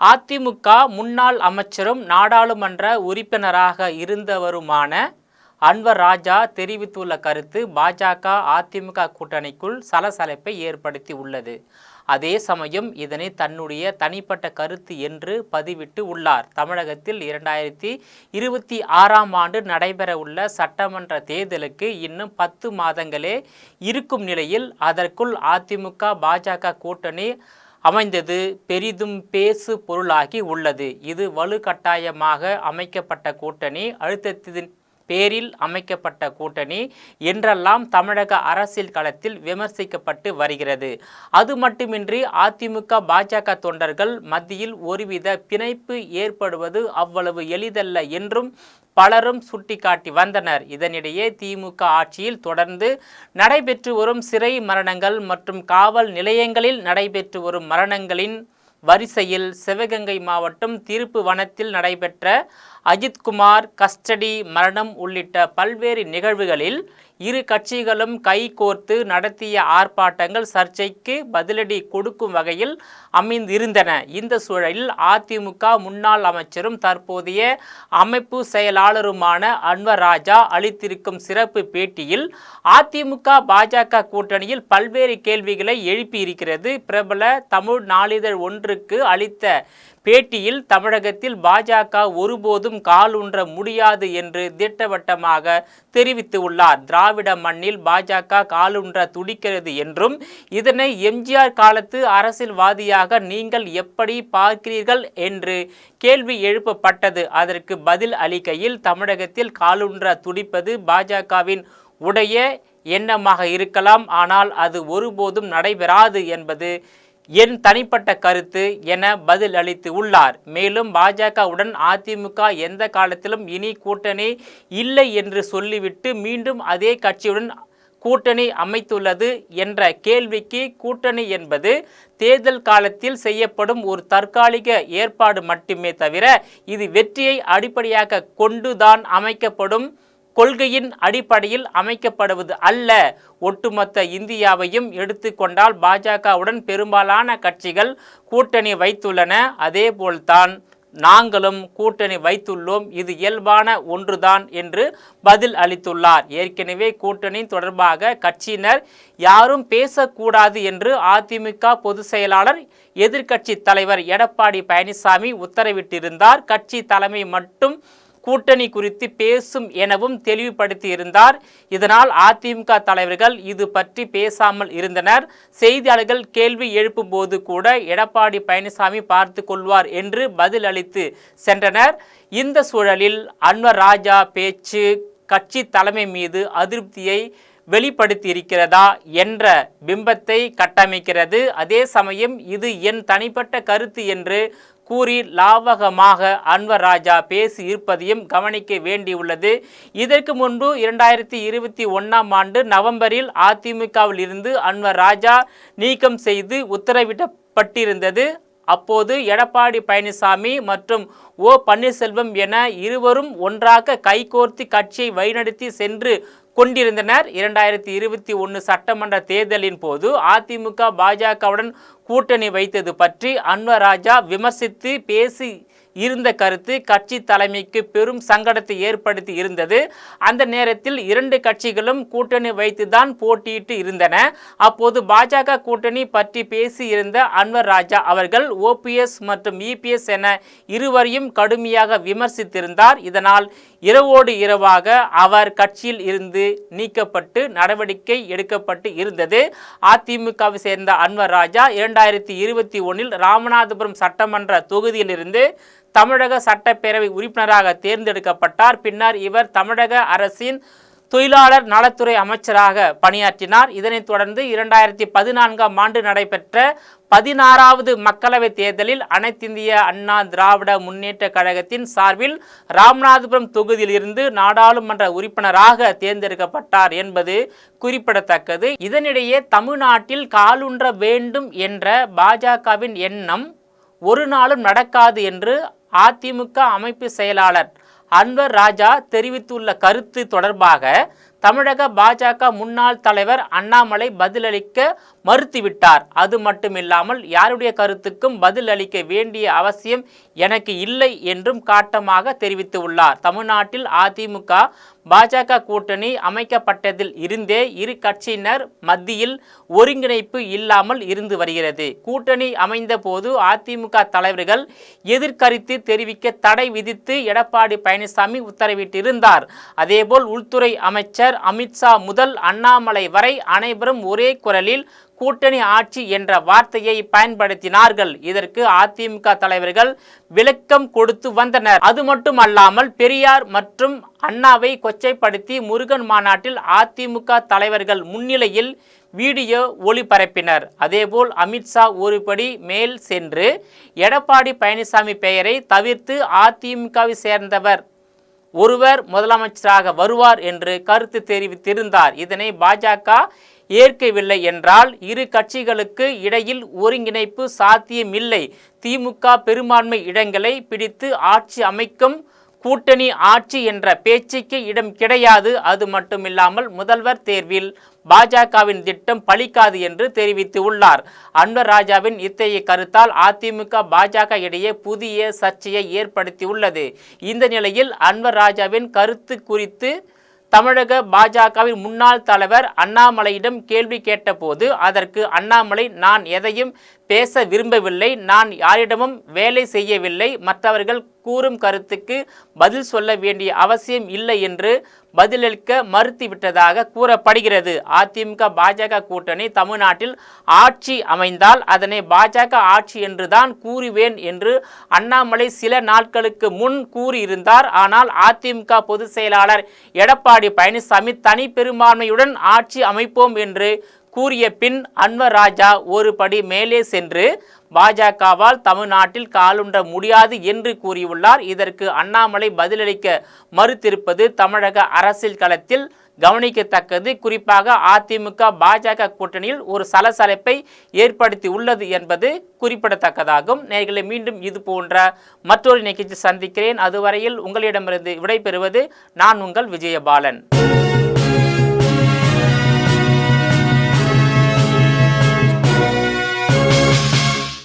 அதிமுக முன்னாள் அமைச்சரும் நாடாளுமன்ற உறுப்பினராக இருந்தவருமான அன்வர் ராஜா தெரிவித்துள்ள கருத்து பாஜக அதிமுக கூட்டணிக்குள் சலசலப்பை ஏற்படுத்தி உள்ளது. அதே சமயம் இதனை தன்னுடைய தனிப்பட்ட கருத்து என்று பதிவிட்டு உள்ளார். தமிழகத்தில் 2026ஆம் ஆண்டு நடைபெற உள்ள சட்டமன்ற தேர்தலுக்கு இன்னும் 10 மாதங்களே இருக்கும் நிலையில் அதற்குள் அதிமுக பாஜக கூட்டணி அமைந்தது பெரிதும் பேசு பொருளாகி உள்ளது. இது வலுக்கட்டாயமாக அமைக்கப்பட்ட கூட்டணி, அழுத்தத்தின் பேரில் அமைக்கப்பட்ட கூட்டணி என்றெல்லாம் தமிழக அரசியல் களத்தில் விமர்சிக்கப்பட்டு வருகிறது. அது மட்டுமின்றி அதிமுக பாஜக தொண்டர்கள் மத்தியில் ஒருவித பிணைப்பு ஏற்படுவது அவ்வளவு எளிதல்ல என்றும் பலரும் சுட்டிக்காட்டி வந்தனர். இதனிடையே திமுக ஆட்சியில் தொடர்ந்து நடைபெற்று வரும் சிறை மரணங்கள் மற்றும் காவல் நிலையங்களில் நடைபெற்று வரும் மரணங்களின் வரிசையில் சிவகங்கை மாவட்டம் திருப்புவனத்தில் நடைபெற்ற அஜித்குமார் கஸ்டடி மரணம் உள்ளிட்ட பல்வேறு நிகழ்வுகளில் இரு கட்சிகளும் கைகோர்த்து நடத்திய ஆர்ப்பாட்டங்கள் சர்ச்சைக்கு பதிலடி கொடுக்கும் வகையில் அமைந்திருந்தன. இந்த சூழலில் அதிமுக முன்னாள் அமைச்சரும் தற்போதைய அமைப்பு செயலாளருமான அன்வர் ராஜா அளித்திருக்கும் சிறப்பு பேட்டியில் அதிமுக பாஜக கூட்டணியில் பல்வேறு கேள்விகளை எழுப்பியிருக்கிறது. பிரபல தமிழ் நாளிதழ் ஒன்றுக்கு அளித்த பேட்டியில் தமிழகத்தில் பாஜக ஒருபோதும் காலூன்ற முடியாது என்று திட்டவட்டமாக தெரிவித்து உள்ளார். திராவிட மண்ணில் பாஜக காலூன்ற துடிக்கிறது என்றும் இதனை எம்ஜிஆர் காலத்து அரசியல்வாதியாக நீங்கள் எப்படி பார்க்கிறீர்கள் என்று கேள்வி எழுப்பப்பட்டது. அதற்கு பதில் அளிக்கையில் தமிழகத்தில் காலூன்ற துடிப்பது பாஜகவின் உடைய எண்ணமாக இருக்கலாம், ஆனால் அது ஒருபோதும் நடைபெறாது என்பது என் தனிப்பட்ட கருத்து என பதில் அளித்து உள்ளார். மேலும் பாஜகவுடன் அதிமுக எந்த காலத்திலும் இனி கூட்டணி இல்லை என்று சொல்லிவிட்டு மீண்டும் அதே கட்சியுடன் கூட்டணி அமைத்துள்ளது என்ற கேள்விக்கு கூட்டணி என்பது தேர்தல் காலத்தில் செய்யப்படும் ஒரு தற்காலிக ஏற்பாடு மட்டுமே தவிர இது வெற்றியை அடிப்படையாக கொண்டுதான் அமைக்கப்படும் கொள்கையின் அடிப்படையில் அமைக்கப்படுவது அல்ல. ஒட்டுமொத்த இந்தியாவையும் எடுத்துக்கொண்டால் பாஜகவுடன் பெரும்பாலான கட்சிகள் கூட்டணி வைத்துள்ளன. அதேபோல்தான் நாங்களும் கூட்டணி வைத்துள்ளோம். இது இயல்பான ஒன்றுதான் என்று பதில் அளித்துள்ளார். ஏற்கனவே கூட்டணி தொடர்பாக கட்சியினர் யாரும் பேசக்கூடாது என்று அதிமுக பொதுச் செயலாளர் எதிர்க்கட்சி தலைவர் எடப்பாடி பழனிசாமி உத்தரவிட்டிருந்தார். கட்சி தலைமை மட்டும் கூட்டணி குறித்து பேசும் எனவும் தெளிவுபடுத்தி இருந்தார். இதனால் அதிமுக தலைவர்கள் இது பற்றி பேசாமல் இருந்தனர். செய்தியாளர்கள் கேள்வி எழுப்பும் போது கூட எடப்பாடி பழனிசாமி பார்த்து கொள்வார் என்று பதில் அளித்து சென்றனர். இந்த சூழலில் அன்வர் ராஜா பேச்சு கட்சி தலைமை மீது அதிருப்தியை வெளிப்படுத்தி இருக்கிறதா என்ற பிம்பத்தை கட்டமைக்கிறது. அதே சமயம் இது என் தனிப்பட்ட கருத்து என்று கூறி லாவகமாக அன்வர் ராஜா பேசி இருப்பதையும் கவனிக்க வேண்டியுள்ளது. இதற்கு முன்பு 2021ஆம் ஆண்டு நவம்பரில் அதிமுகவில் இருந்து அன்வர் ராஜா நீக்கம் செய்து உத்தரவிடப்பட்டிருந்தது. அப்போது எடப்பாடி பழனிசாமி மற்றும் ஓ பன்னீர்செல்வம் என இருவரும் ஒன்றாக கைகோர்த்து கட்சியை வழிநடத்தி சென்று கொண்டிருந்தனர். 2021 சட்டமன்ற தேர்தலின் போது அதிமுக பாஜகவுடன் கூட்டணி வைத்தது பற்றி அன்வர் ராஜா விமர்சித்து பேசி இருந்த கருத்து கட்சி தலைமைக்கு பெரும் சங்கடத்தை ஏற்படுத்தி இருந்தது. அந்த நேரத்தில் இரண்டு கட்சிகளும் கூட்டணி வைத்துதான் போட்டியிட்டு இருந்தன. அப்போது பாஜக கூட்டணி பற்றி பேசி இருந்த அன்வர் ராஜா அவர்கள் ஓபிஎஸ் மற்றும் இபிஎஸ் என இருவரையும் கடுமையாக விமர்சித்திருந்தார். இதனால் இரவோடு இரவாக அவர் கட்சியில் இருந்து நீக்கப்பட்டு நடவடிக்கை எடுக்கப்பட்டு இருந்தது. அதிமுகவை சேர்ந்த அன்வர் ராஜா 2021இல் ராமநாதபுரம் சட்டமன்ற தொகுதியிலிருந்து தமிழக சட்டப்பேரவை உறுப்பினராக தேர்ந்தெடுக்கப்பட்டார். பின்னர் இவர் தமிழக அரசின் தொழிலாளர் நலத்துறை அமைச்சராக பணியாற்றினார். இதனைத் தொடர்ந்து 2014ஆம் ஆண்டு நடைபெற்ற 16வது மக்களவைத் தேர்தலில் அனைத்திந்திய அண்ணா திராவிட முன்னேற்ற கழகத்தின் சார்பில் ராமநாதபுரம் தொகுதியில் இருந்து நாடாளுமன்ற உறுப்பினராக தேர்ந்தெடுக்கப்பட்டார் என்பது குறிப்பிடத்தக்கது. இதனிடையே தமிழ்நாட்டில் காலூன்ற வேண்டும் என்ற பாஜகவின் எண்ணம் ஒரு நாளும் நடக்காது என்று அதிமுக அமைப்பு செயலாளர் அன்வர் ராஜா தெரிவித்துள்ள கருத்து தொடர்பாக தமிழக பாஜக முன்னாள் தலைவர் அண்ணாமலை பதிலளிக்க மறுத்துவிட்டார். அது மட்டுமில்லாமல் யாருடைய கருத்துக்கும் பதில் அளிக்க வேண்டிய அவசியம் எனக்கு இல்லை என்றும் காட்டமாக தெரிவித்துள்ளார். தமிழ்நாட்டில் அதிமுக பாஜக கூட்டணி அமைக்கப்பட்டதில் இருந்தே இரு கட்சியினர் மத்தியில் ஒருங்கிணைப்பு இல்லாமல் இருந்து வருகிறது. கூட்டணி அமைந்த போது அதிமுக தலைவர்கள் எதிர்கருத்து தெரிவிக்க தடை விதித்து எடப்பாடி பழனிசாமி உத்தரவிட்டிருந்தார். அதேபோல் உள்துறை அமைச்சர் அமித்ஷா முதல் அண்ணாமலை வரை அனைவரும் ஒரே குரலில் கூட்டணி ஆட்சி என்ற வார்த்தையை பயன்படுத்தினார்கள். இதற்கு அதிமுக தலைவர்கள் விளக்கம் கொடுத்து வந்தனர். அது மட்டுமல்லாமல் பெரியார் மற்றும் அண்ணாவை கொச்சைப்படுத்தி முருகன் மாநாட்டில் அதிமுக தலைவர்கள் முன்னிலையில் வீடியோ ஒளிபரப்பினர். அதேபோல் அமித்ஷா ஒருபடி மேல் சென்று எடப்பாடி பழனிசாமி பெயரை தவிர்த்து அதிமுகவை சேர்ந்தவர் ஒருவர் முதலமைச்சராக வருவார் என்று கருத்து தெரிவித்திருந்தார். இதனை பாஜக ஏற்கவில்லை என்றால் இரு கட்சிகளுக்கு இடையில் ஒருங்கிணைப்பு சாத்தியமில்லை. திமுக பெரும்பான்மை இடங்களை பிடித்து ஆட்சி அமைக்கும், கூட்டணி ஆட்சி என்ற பேச்சுக்கு இடம் கிடையாது. அது மட்டுமில்லாமல் முதல்வர் தேர்வில் பாஜகவின் திட்டம் பலிக்காது என்று தெரிவித்துள்ளார். அன்வர் ராஜாவின் இத்தகைய கருத்தால் அதிமுக பாஜக இடையே புதிய சர்ச்சையை ஏற்படுத்தியுள்ளது. இந்த நிலையில் அன்வர் ராஜாவின் கருத்து குறித்து தமிழக பாஜகவின் முன்னாள் தலைவர் அண்ணாமலையிடம் கேள்வி கேட்டபோது அதற்கு அண்ணாமலை, நான் எதையும் பேச விரும்பவில்லை, நான் யாரிடமும் வேலை செய்யவில்லை, மற்றவர்கள் கூறும் கருத்துக்கு பதில் சொல்ல வேண்டிய அவசியம் இல்லை என்று பதிலளிக்க மறுத்துவிட்டதாக கூறப்படுகிறது. அதிமுக பாஜக கூட்டணி தமிழ்நாட்டில் ஆட்சி அமைந்தால் அதனை பாஜக ஆட்சி என்றுதான் கூறுவேன் என்று அண்ணாமலை சில நாட்களுக்கு முன் கூறியிருந்தார். ஆனால் அதிமுக பொதுச் செயலாளர் எடப்பாடி பழனிசாமி தனி பெரும்பான்மையுடன் ஆட்சி அமைப்போம் என்று கூறிய பின் அன்வர் ராஜா ஒரு படி மேலே சென்று பாஜகவால் தமிழ்நாட்டில் காலுண்ட முடியாது என்று கூறியுள்ளார். இதற்கு அண்ணாமலை பதிலளிக்க மறுத்திருப்பது தமிழக அரசியல் களத்தில் கவனிக்கத்தக்கது. குறிப்பாக அதிமுக பாஜக கூட்டணியில் ஒரு சலசலப்பை ஏற்படுத்தி உள்ளது என்பது குறிப்பிடத்தக்கதாகும். நேயர்களை மீண்டும் இது போன்ற மற்றொரு நிகழ்ச்சி சந்திக்கிறேன். அதுவரையில் உங்களிடமிருந்து விடைபெறுவது நான் உங்கள் விஜயபாலன்.